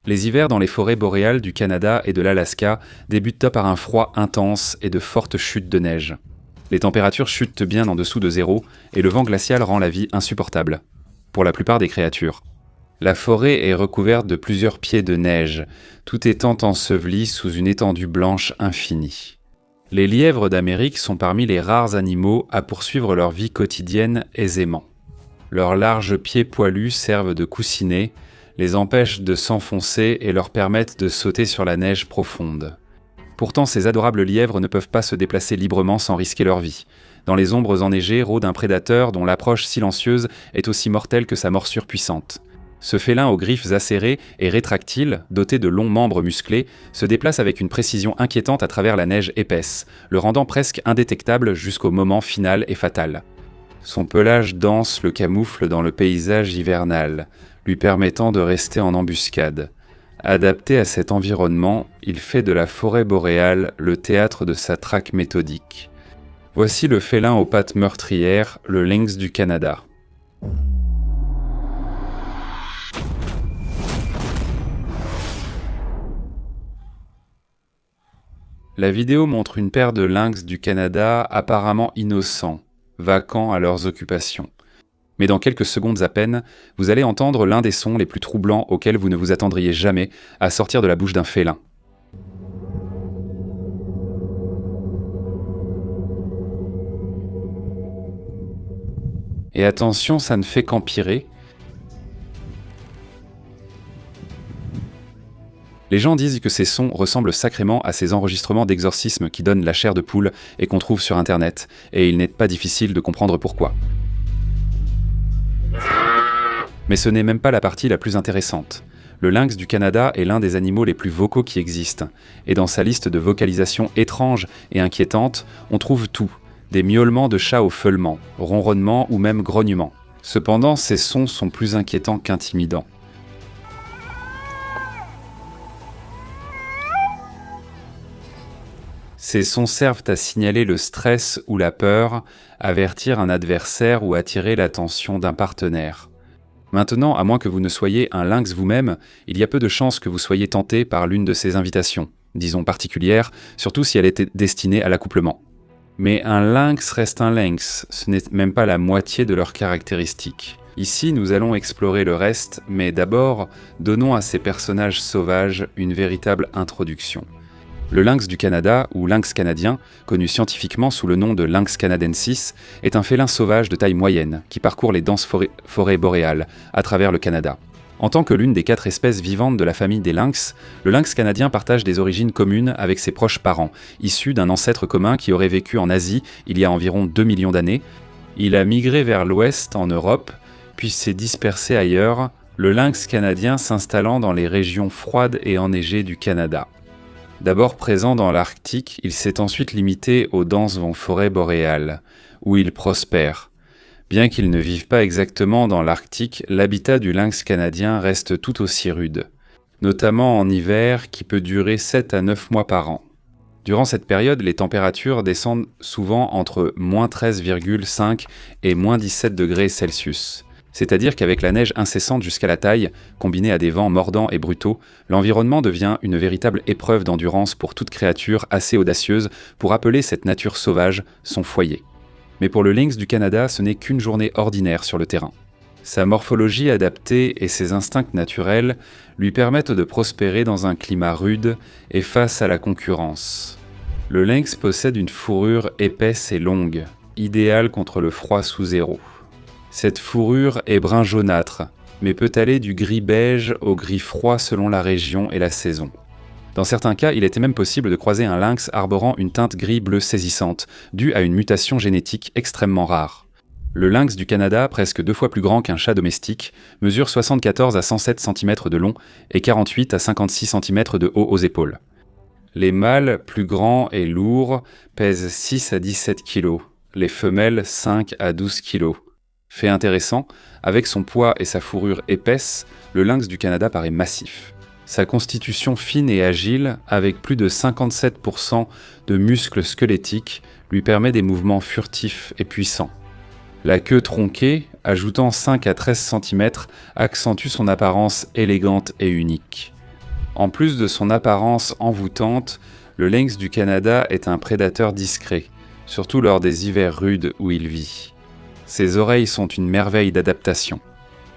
Les hivers dans les forêts boréales du Canada et de l'Alaska débutent par un froid intense et de fortes chutes de neige. Les températures chutent bien en dessous de zéro et le vent glacial rend la vie insupportable, pour la plupart des créatures. La forêt est recouverte de plusieurs pieds de neige, tout étant enseveli sous une étendue blanche infinie. Les lièvres d'Amérique sont parmi les rares animaux à poursuivre leur vie quotidienne aisément. Leurs larges pieds poilus servent de coussinets, les empêchent de s'enfoncer et leur permettent de sauter sur la neige profonde. Pourtant, ces adorables lièvres ne peuvent pas se déplacer librement sans risquer leur vie. Dans les ombres enneigées rôde un prédateur dont l'approche silencieuse est aussi mortelle que sa morsure puissante. Ce félin aux griffes acérées et rétractiles, doté de longs membres musclés, se déplace avec une précision inquiétante à travers la neige épaisse, le rendant presque indétectable jusqu'au moment final et fatal. Son pelage dense le camoufle dans le paysage hivernal, lui permettant de rester en embuscade. Adapté à cet environnement, il fait de la forêt boréale le théâtre de sa traque méthodique. Voici le félin aux pattes meurtrières, le lynx du Canada. La vidéo montre une paire de lynx du Canada apparemment innocents, vaquant à leurs occupations. Mais dans quelques secondes à peine, vous allez entendre l'un des sons les plus troublants auxquels vous ne vous attendriez jamais à sortir de la bouche d'un félin. Et attention, ça ne fait qu'empirer. Les gens disent que ces sons ressemblent sacrément à ces enregistrements d'exorcisme qui donnent la chair de poule et qu'on trouve sur internet, et il n'est pas difficile de comprendre pourquoi. Mais ce n'est même pas la partie la plus intéressante. Le lynx du Canada est l'un des animaux les plus vocaux qui existent, et dans sa liste de vocalisations étranges et inquiétantes, on trouve tout, des miaulements de chats au feulement, ronronnements ou même grognements. Cependant, ces sons sont plus inquiétants qu'intimidants. Ces sons servent à signaler le stress ou la peur, avertir un adversaire ou attirer l'attention d'un partenaire. Maintenant, à moins que vous ne soyez un lynx vous-même, il y a peu de chances que vous soyez tenté par l'une de ces invitations, disons particulières, surtout si elle était destinée à l'accouplement. Mais un lynx reste un lynx, ce n'est même pas la moitié de leurs caractéristiques. Ici, nous allons explorer le reste, mais d'abord, donnons à ces personnages sauvages une véritable introduction. Le lynx du Canada, ou lynx canadien, connu scientifiquement sous le nom de lynx canadensis, est un félin sauvage de taille moyenne qui parcourt les denses forêts boréales à travers le Canada. En tant que l'une des 4 espèces vivantes de la famille des lynx, le lynx canadien partage des origines communes avec ses proches parents, issus d'un ancêtre commun qui aurait vécu en Asie il y a environ 2 millions d'années. Il a migré vers l'ouest en Europe, puis s'est dispersé ailleurs, le lynx canadien s'installant dans les régions froides et enneigées du Canada. D'abord présent dans l'Arctique, il s'est ensuite limité aux denses forêts boréales, où il prospère. Bien qu'il ne vive pas exactement dans l'Arctique, l'habitat du lynx canadien reste tout aussi rude, notamment en hiver qui peut durer 7 à 9 mois par an. Durant cette période, les températures descendent souvent entre -13,5 et -17 degrés Celsius. C'est-à-dire qu'avec la neige incessante jusqu'à la taille, combinée à des vents mordants et brutaux, l'environnement devient une véritable épreuve d'endurance pour toute créature assez audacieuse pour appeler cette nature sauvage son foyer. Mais pour le lynx du Canada, ce n'est qu'une journée ordinaire sur le terrain. Sa morphologie adaptée et ses instincts naturels lui permettent de prospérer dans un climat rude et face à la concurrence. Le lynx possède une fourrure épaisse et longue, idéale contre le froid sous zéro. Cette fourrure est brun jaunâtre, mais peut aller du gris beige au gris froid selon la région et la saison. Dans certains cas, il était même possible de croiser un lynx arborant une teinte gris-bleu saisissante, due à une mutation génétique extrêmement rare. Le lynx du Canada, presque 2 fois plus grand qu'un chat domestique, mesure 74 à 107 cm de long et 48 à 56 cm de haut aux épaules. Les mâles, plus grands et lourds, pèsent 6 à 17 kg, les femelles 5 à 12 kg. Fait intéressant, avec son poids et sa fourrure épaisse, le lynx du Canada paraît massif. Sa constitution fine et agile, avec plus de 57% de muscles squelettiques, lui permet des mouvements furtifs et puissants. La queue tronquée, ajoutant 5 à 13 cm, accentue son apparence élégante et unique. En plus de son apparence envoûtante, le lynx du Canada est un prédateur discret, surtout lors des hivers rudes où il vit. Ses oreilles sont une merveille d'adaptation.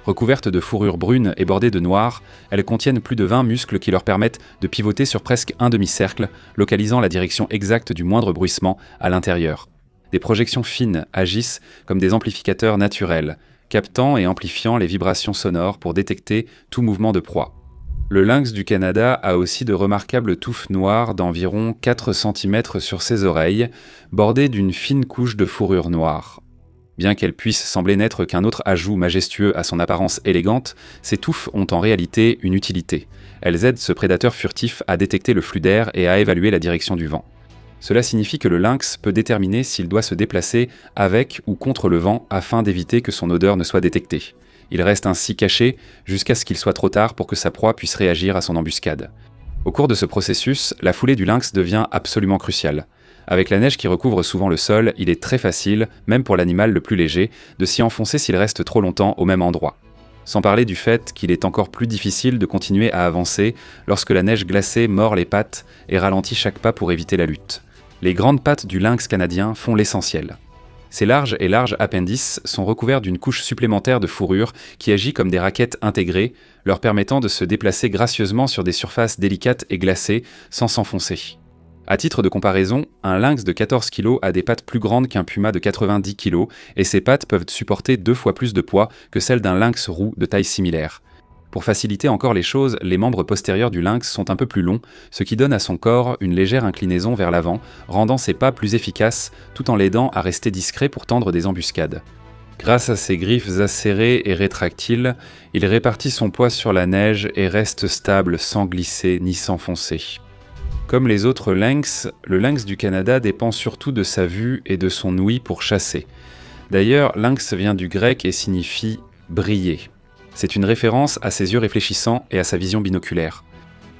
Recouvertes de fourrure brune et bordées de noir, elles contiennent plus de 20 muscles qui leur permettent de pivoter sur presque un demi-cercle, localisant la direction exacte du moindre bruissement à l'intérieur. Des projections fines agissent comme des amplificateurs naturels, captant et amplifiant les vibrations sonores pour détecter tout mouvement de proie. Le lynx du Canada a aussi de remarquables touffes noires d'environ 4 cm sur ses oreilles, bordées d'une fine couche de fourrure noire. Bien qu'elles puissent sembler n'être qu'un autre ajout majestueux à son apparence élégante, ces touffes ont en réalité une utilité. Elles aident ce prédateur furtif à détecter le flux d'air et à évaluer la direction du vent. Cela signifie que le lynx peut déterminer s'il doit se déplacer avec ou contre le vent afin d'éviter que son odeur ne soit détectée. Il reste ainsi caché jusqu'à ce qu'il soit trop tard pour que sa proie puisse réagir à son embuscade. Au cours de ce processus, la foulée du lynx devient absolument cruciale. Avec la neige qui recouvre souvent le sol, il est très facile, même pour l'animal le plus léger, de s'y enfoncer s'il reste trop longtemps au même endroit. Sans parler du fait qu'il est encore plus difficile de continuer à avancer lorsque la neige glacée mord les pattes et ralentit chaque pas pour éviter la lutte. Les grandes pattes du lynx canadien font l'essentiel. Ces larges et larges appendices sont recouverts d'une couche supplémentaire de fourrure qui agit comme des raquettes intégrées, leur permettant de se déplacer gracieusement sur des surfaces délicates et glacées sans s'enfoncer. À titre de comparaison, un lynx de 14 kg a des pattes plus grandes qu'un puma de 90 kg et ses pattes peuvent supporter 2 fois plus de poids que celles d'un lynx roux de taille similaire. Pour faciliter encore les choses, les membres postérieurs du lynx sont un peu plus longs, ce qui donne à son corps une légère inclinaison vers l'avant, rendant ses pas plus efficaces tout en l'aidant à rester discret pour tendre des embuscades. Grâce à ses griffes acérées et rétractiles, il répartit son poids sur la neige et reste stable sans glisser ni s'enfoncer. Comme les autres lynx, le lynx du Canada dépend surtout de sa vue et de son ouïe pour chasser. D'ailleurs, lynx vient du grec et signifie « briller ». C'est une référence à ses yeux réfléchissants et à sa vision binoculaire.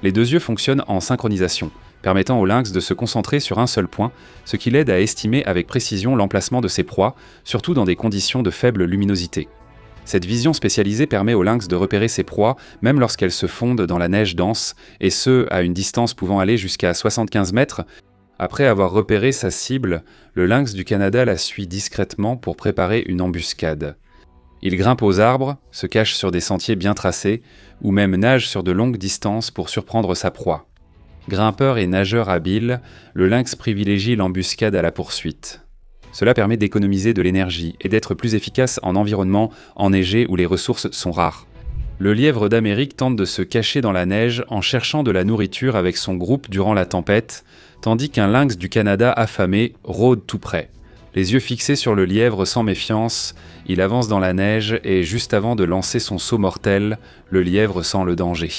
Les deux yeux fonctionnent en synchronisation, permettant au lynx de se concentrer sur un seul point, ce qui l'aide à estimer avec précision l'emplacement de ses proies, surtout dans des conditions de faible luminosité. Cette vision spécialisée permet au lynx de repérer ses proies même lorsqu'elles se fondent dans la neige dense, et ce, à une distance pouvant aller jusqu'à 75 mètres. Après avoir repéré sa cible, le lynx du Canada la suit discrètement pour préparer une embuscade. Il grimpe aux arbres, se cache sur des sentiers bien tracés, ou même nage sur de longues distances pour surprendre sa proie. Grimpeur et nageur habile, le lynx privilégie l'embuscade à la poursuite. Cela permet d'économiser de l'énergie et d'être plus efficace en environnement enneigé où les ressources sont rares. Le lièvre d'Amérique tente de se cacher dans la neige en cherchant de la nourriture avec son groupe durant la tempête, tandis qu'un lynx du Canada affamé rôde tout près. Les yeux fixés sur le lièvre sans méfiance, il avance dans la neige et juste avant de lancer son saut mortel, le lièvre sent le danger.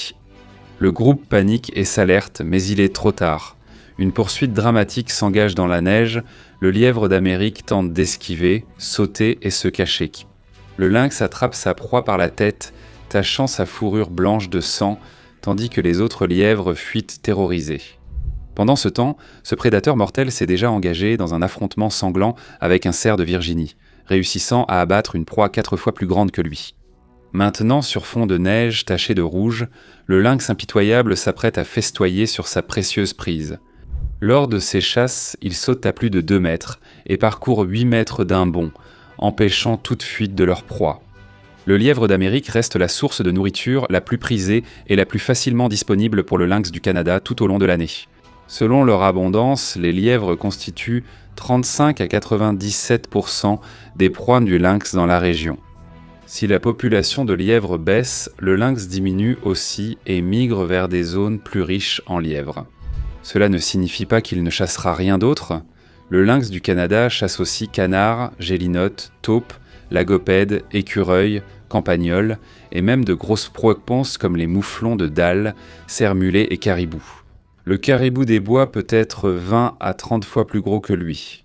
Le groupe panique et s'alerte, mais il est trop tard. Une poursuite dramatique s'engage dans la neige, le lièvre d'Amérique tente d'esquiver, sauter et se cacher. Le lynx attrape sa proie par la tête, tachant sa fourrure blanche de sang, tandis que les autres lièvres fuient terrorisés. Pendant ce temps, ce prédateur mortel s'est déjà engagé dans un affrontement sanglant avec un cerf de Virginie, réussissant à abattre une proie 4 fois plus grande que lui. Maintenant, sur fond de neige taché de rouge, le lynx impitoyable s'apprête à festoyer sur sa précieuse prise. Lors de ces chasses, il saute à plus de 2 mètres et parcourt 8 mètres d'un bond, empêchant toute fuite de leur proie. Le lièvre d'Amérique reste la source de nourriture la plus prisée et la plus facilement disponible pour le lynx du Canada tout au long de l'année. Selon leur abondance, les lièvres constituent 35 à 97% des proies du lynx dans la région. Si la population de lièvres baisse, le lynx diminue aussi et migre vers des zones plus riches en lièvres. Cela ne signifie pas qu'il ne chassera rien d'autre. Le lynx du Canada chasse aussi canards, gélinottes, taupes, lagopèdes, écureuils, campagnols et même de grosses proies comme les mouflons de dalle, cerfs mulets et caribous. Le caribou des bois peut être 20 à 30 fois plus gros que lui.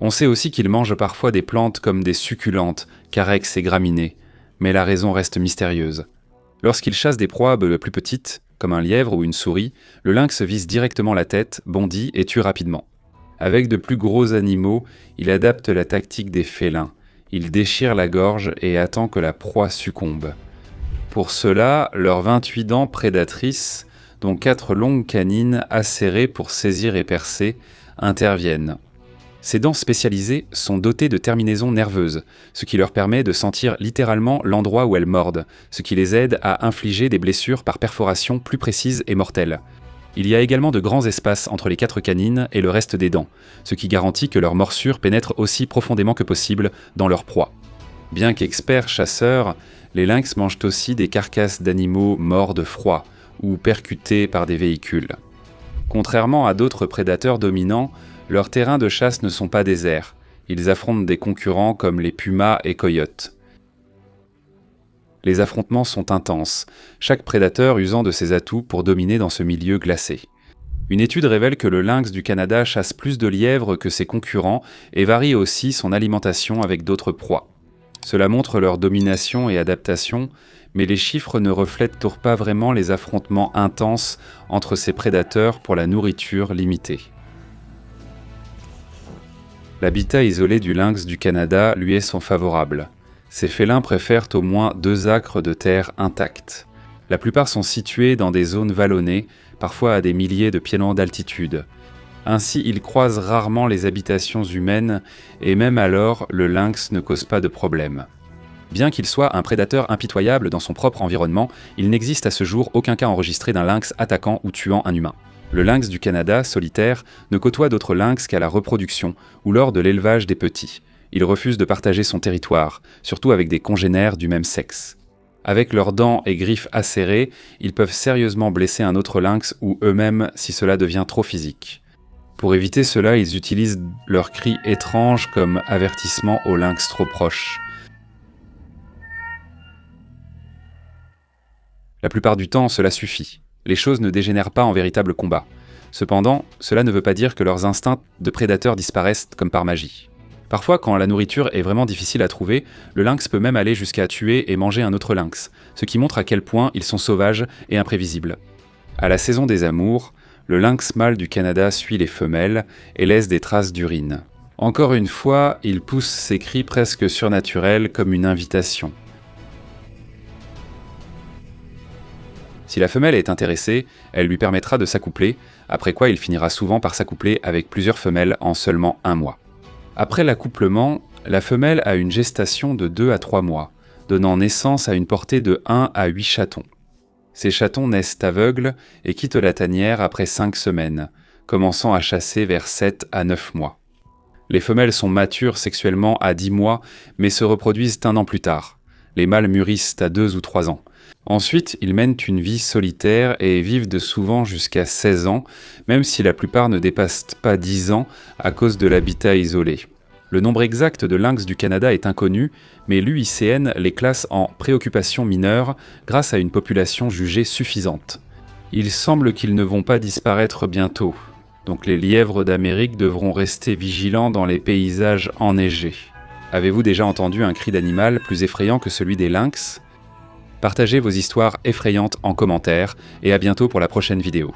On sait aussi qu'il mange parfois des plantes comme des succulentes, carex et graminées, mais la raison reste mystérieuse. Lorsqu'il chasse des proies plus petites, comme un lièvre ou une souris, le lynx vise directement la tête, bondit et tue rapidement. Avec de plus gros animaux, il adapte la tactique des félins. Il déchire la gorge et attend que la proie succombe. Pour cela, leurs 28 dents prédatrices dont 4 longues canines acérées pour saisir et percer, interviennent. Ces dents spécialisées sont dotées de terminaisons nerveuses, ce qui leur permet de sentir littéralement l'endroit où elles mordent, ce qui les aide à infliger des blessures par perforation plus précises et mortelles. Il y a également de grands espaces entre les 4 canines et le reste des dents, ce qui garantit que leur morsure pénètre aussi profondément que possible dans leur proie. Bien qu'experts chasseurs, les lynx mangent aussi des carcasses d'animaux morts de froid ou percutés par des véhicules. Contrairement à d'autres prédateurs dominants, leurs terrains de chasse ne sont pas déserts. Ils affrontent des concurrents comme les pumas et coyotes. Les affrontements sont intenses, chaque prédateur usant de ses atouts pour dominer dans ce milieu glacé. Une étude révèle que le lynx du Canada chasse plus de lièvres que ses concurrents et varie aussi son alimentation avec d'autres proies. Cela montre leur domination et adaptation, mais les chiffres ne reflètent toujours pas vraiment les affrontements intenses entre ces prédateurs pour la nourriture limitée. L'habitat isolé du lynx du Canada lui est son favorable. Ces félins préfèrent au moins 2 acres de terre intacts. La plupart sont situés dans des zones vallonnées, parfois à des milliers de pieds d'altitude. Ainsi, ils croisent rarement les habitations humaines et même alors, le lynx ne cause pas de problème. Bien qu'il soit un prédateur impitoyable dans son propre environnement, il n'existe à ce jour aucun cas enregistré d'un lynx attaquant ou tuant un humain. Le lynx du Canada, solitaire, ne côtoie d'autres lynx qu'à la reproduction ou lors de l'élevage des petits. Il refuse de partager son territoire, surtout avec des congénères du même sexe. Avec leurs dents et griffes acérées, ils peuvent sérieusement blesser un autre lynx ou eux-mêmes si cela devient trop physique. Pour éviter cela, ils utilisent leurs cris étranges comme avertissement aux lynx trop proches. La plupart du temps, cela suffit. Les choses ne dégénèrent pas en véritable combat. Cependant, cela ne veut pas dire que leurs instincts de prédateurs disparaissent comme par magie. Parfois, quand la nourriture est vraiment difficile à trouver, le lynx peut même aller jusqu'à tuer et manger un autre lynx, ce qui montre à quel point ils sont sauvages et imprévisibles. À la saison des amours, le lynx mâle du Canada suit les femelles et laisse des traces d'urine. Encore une fois, il pousse ses cris presque surnaturels comme une invitation. Si la femelle est intéressée, elle lui permettra de s'accoupler, après quoi il finira souvent par s'accoupler avec plusieurs femelles en seulement 1 mois. Après l'accouplement, la femelle a une gestation de 2 à 3 mois, donnant naissance à une portée de 1 à 8 chatons. Ces chatons naissent aveugles et quittent la tanière après 5 semaines, commençant à chasser vers 7 à 9 mois. Les femelles sont matures sexuellement à 10 mois, mais se reproduisent 1 an plus tard. Les mâles mûrissent à 2 ou 3 ans. Ensuite, ils mènent une vie solitaire et vivent de souvent jusqu'à 16 ans, même si la plupart ne dépassent pas 10 ans à cause de l'habitat isolé. Le nombre exact de lynx du Canada est inconnu, mais l'UICN les classe en préoccupation mineure grâce à une population jugée suffisante. Il semble qu'ils ne vont pas disparaître bientôt, donc les lièvres d'Amérique devront rester vigilants dans les paysages enneigés. Avez-vous déjà entendu un cri d'animal plus effrayant que celui des lynx ? Partagez vos histoires effrayantes en commentaire et à bientôt pour la prochaine vidéo.